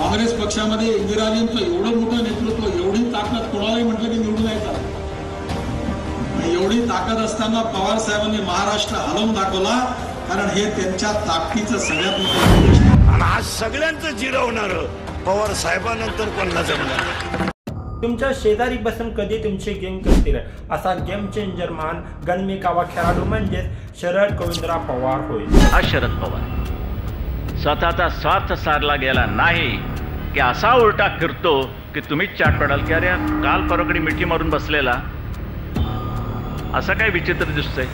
काँग्रेस पक्षामध्ये इंदिराजींचं एवढं मोठं नेतृत्व, एवढी ताकद, कोणालाही म्हटलं की निवडून यायचं, एवढी ताकद असताना पवार साहेबांनी महाराष्ट्र हलवून दाखवला, कारण हे त्यांच्या ताकदीचं सगळ्यात मोठं आणि आज सगळ्यांचं जिरवणार पवार साहेबांनंतर कोणाला जमणार. तुमच्या शेजारी बसून कधी तुमचे गेम करतील असा गेम चेंजर मान गणमिकावा खेळाडू म्हणजे शरद गोविंदराव पवार होय. हा शरद पवार स्वतःचा स्वार्थ साधला गेला नाही की असा उलटा फिरतो की तुम्हीच चाट पडाल की अरे काल परवाकडे मिठी मारून बसलेला, असं काय विचित्र दिसतंय.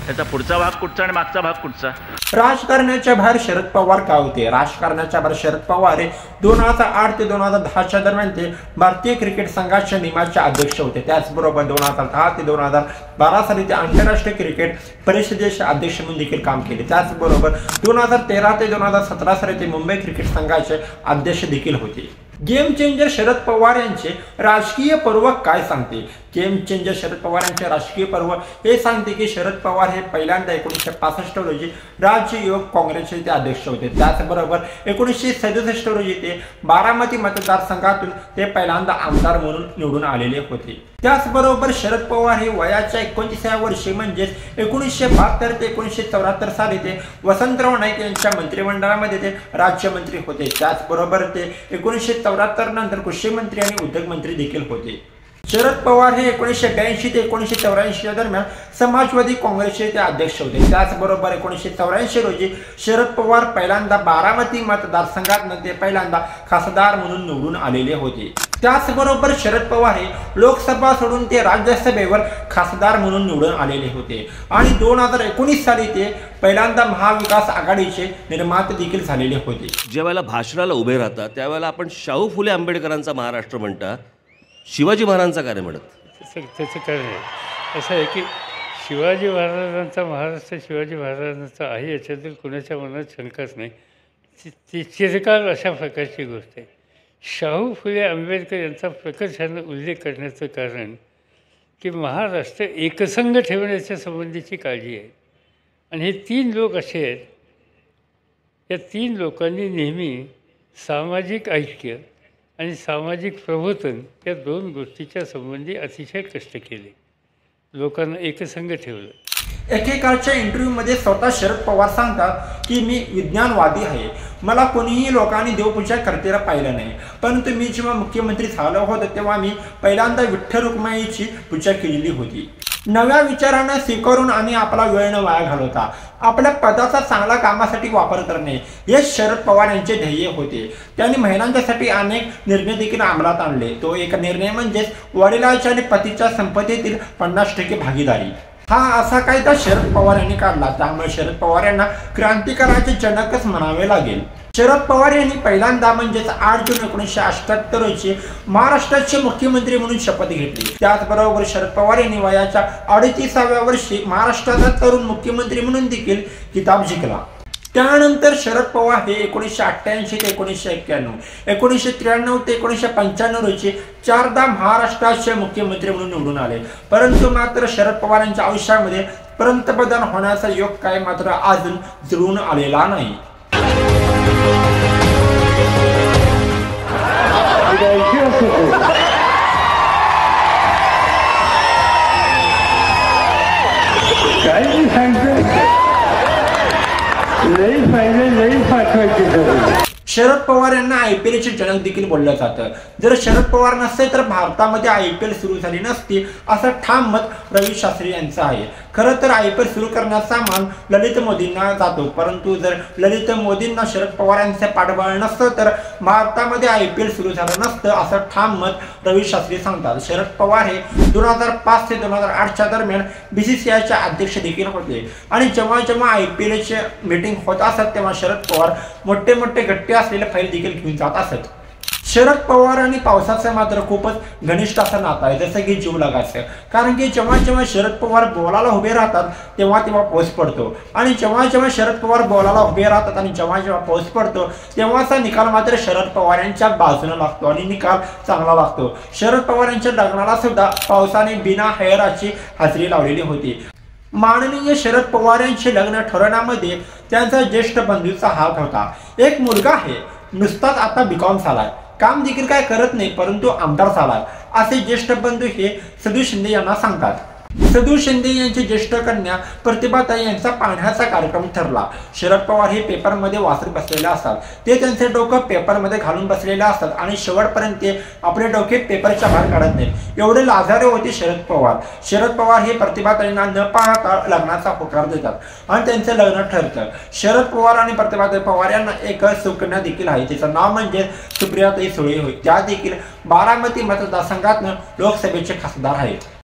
त्याचा पुढचा भाग कुठचा आणि मागचा भाग कुठचा. राजकारणाच्या बाहेर शरद पवार का होते? राजकारणाच्या बाहेर शरद पवार हे 2008 ते 2010 दरम्यान ते भारतीय क्रिकेट संघाच्या नियमाचे अध्यक्ष होते. त्याचबरोबर 2010 ते 2012 साली ते आंतरराष्ट्रीय क्रिकेट परिषदेचे अध्यक्ष म्हणून देखील काम केले. त्याचबरोबर 2013 ते 2017 साली ते मुंबई क्रिकेट संघाचे अध्यक्ष देखील होते. गेम चेंजर शरद पवार यांचे राजकीय पर्व काय सांगते? गेम चेंजर शरद पवार यांचे राजकीय पर्व हे सांगते की शरद पवार हे पहिल्यांदा 1965 रोजी राज्य युवक काँग्रेसचे ते अध्यक्ष होते. त्याचबरोबर 1967 रोजी ते बारामती मतदारसंघातून ते पहिल्यांदा आमदार म्हणून निवडून आलेले होते. त्याचबरोबर शरद पवार हे वयाच्या 29व्या वर्षी म्हणजेच 1972 ते 1974 साली ते वसंतराव नाईक यांच्या मंत्रिमंडळामध्ये ते राज्यमंत्री होते. त्याचबरोबर ते 1974 नंतर कृषी मंत्री आणि उद्योग मंत्री देखील होते. शरद पवार हे 1982 ते 1984 दरम्यान समाजवादी काँग्रेसचे ते अध्यक्ष होते. त्याचबरोबर 1984 रोजी शरद पवार पहिल्यांदा बारामती मतदारसंघातून ते पहिल्यांदा खासदार म्हणून निवडून आलेले होते. त्याचबरोबर शरद पवार हे लोकसभा सोडून ते राज्यसभेवर खासदार म्हणून निवडून आलेले होते आणि 2019 साली ते पहिल्यांदा महाविकास आघाडीचे निर्माते देखील झालेले होते. ज्यावेळेला भाषणाला उभे राहतात त्यावेळेला आपण शाहू फुले आंबेडकरांचा महाराष्ट्र म्हणता, शिवाजी महाराजांचा काय म्हणत? त्याचं कारण आहे असं आहे की शिवाजी महाराजांचा महाराष्ट्र शिवाजी महाराजांचा आहे याच्यातील कुणाच्या मनात शंकाच नाही. ती चिरकाल अशा प्रकारची गोष्ट आहे. शाहू फुले आंबेडकर यांचा प्रकर्षानं उल्लेख करण्याचं कारण की महाराष्ट्र एकसंघ ठेवण्याच्या संबंधीची काळजी आहे आणि हे 3 लोक असे आहेत, या 3 लोकांनी नेहमी सामाजिक ऐक्य आणि सामाजिक प्रबोधन या 2 गोष्टीच्या संबंधी अतिशय कष्ट केले, लोकांना एकसंघ ठेवलं. एकेकाळच्या इंटरव्ह्यूमध्ये स्वतः शरद पवार सांगतात की मी विज्ञानवादी आहे, मला कोणीही लोकांनी देवपूजा करतेला पाहिलं नाही, परंतु मी जेव्हा मुख्यमंत्री झालो होतो तेव्हा मी पहिल्यांदा विठ्ठल रुक्माईची पूजा केलेली होती. नव्या विचारांना स्वीकारून आणि आपला वेळ न वाया घालवता आपल्या पदाचा चांगला कामासाठी वापर करणे हे शरद पवार यांचे ध्येय होते. त्यांनी महिलांच्यासाठी अनेक निर्णय देखील अंमलात आणले. तो एक निर्णय म्हणजेच वडिलांच्या आणि पतीच्या संपत्तीतील 50% भागीदारी. हा असा कायदा शरद पवार यांनी काढला, त्यामुळे शरद पवार यांना क्रांतिकाराचे जनकच म्हणावे लागेल. शरद पवार यांनी पहिल्यांदा म्हणजेच 8 जून 1978 रोजी महाराष्ट्राचे मुख्यमंत्री म्हणून शपथ घेतली. त्याचबरोबर शरद पवार यांनी वयाच्या 38व्या वर्षी महाराष्ट्राचा तरुण मुख्यमंत्री म्हणून देखील किताब जिंकला. त्यानंतर शरद पवार हे 1988 ते 1991, 1993 ते 1995 रोजी 4दा महाराष्ट्राचे मुख्यमंत्री म्हणून निवडून आले. परंतु मात्र शरद पवार यांच्या आयुष्यामध्ये पंतप्रधान होण्याचा योग काय मात्र अजून जुळून आलेला नाही. काही सांगतो लई पाहिजे लई पाठवायचे. शरद पवार यांना IPLचे जनक देखील बोललं जातं. जर शरद पवार नसते तर भारतामध्ये IPL सुरू झाली नसती असं ठाम मत रवी शास्त्री यांचं आहे. खरं तर IPL सुरू करण्याचा मान ललित मोदींना जातो, परंतु जर ललित मोदींना शरद पवार यांचे पाठबळ नसतं तर भारतामध्ये IPL सुरू झालं नसतं असं ठाम मत रवी शास्त्री सांगतात. शरद पवार हे 2005 ते 2008 दरम्यान BCCIचे अध्यक्ष देखील होते आणि जेव्हा जेव्हा IPLचे मीटिंग होत असत तेव्हा शरद पवार मोठे मोठे गट्टे असलेले फाईल देखील घेऊन जात असत. शरद पवार आणि पावसाचं मात्र खूपच घनिष्ठ असं नातं आहे, जसं की जीव लागायचं. कारण की जेव्हा जेव्हा शरद पवार बोलायला उभे राहतात तेव्हा तेव्हा पाऊस पडतो आणि जेव्हा जेव्हा शरद पवार बोलायला उभे राहतात आणि जेव्हा जेव्हा पाऊस पडतो तेव्हाचा निकाल मात्र शरद पवार यांच्या बाजूने लागतो आणि निकाल चांगला लागतो. शरद पवार यांच्या लग्नाला सुद्धा पावसाने बिना हैराची हजेरी लावलेली होती. माननीय शरद पवार यांचे लग्न ठरवण्यामध्ये त्यांचा ज्येष्ठ बंधूचा हात होता. एक मुलगा आहे नुसताच आता बीकॉम झालाय, काम देखील काय करत नाही, परंतु आमदार झालाय, असे ज्येष्ठ बंधू हे सदू शिंदे यांना सांगतात. सदू शिंदे यांची ज्येष्ठ कन्या प्रतिभाताई यांचा पाहण्याचा कार्यक्रम ठरला. शरद पवार हे पेपरमध्ये वाचत बसलेले असतात, ते त्यांचे डोकं पेपरमध्ये घालून बसलेले असतात आणि शेवटपर्यंत ते आपले डोके पेपरच्या बाहेर काढत नाहीत. एवढे लाजारे होते शरद पवार. शरद पवार हे प्रतिभाताईंना न पाहता लग्नाचा होकार देतात आणि त्यांचे लग्न ठरतं. शरद पवार आणि प्रतिभाताई पवार यांना एक सुकन्या देखील आहे, तिचं नाव म्हणजे सुप्रियाताई सुळे होय. त्या देखील बारामती मतदारसंघातून लोकसभेचे खासदार आहेत.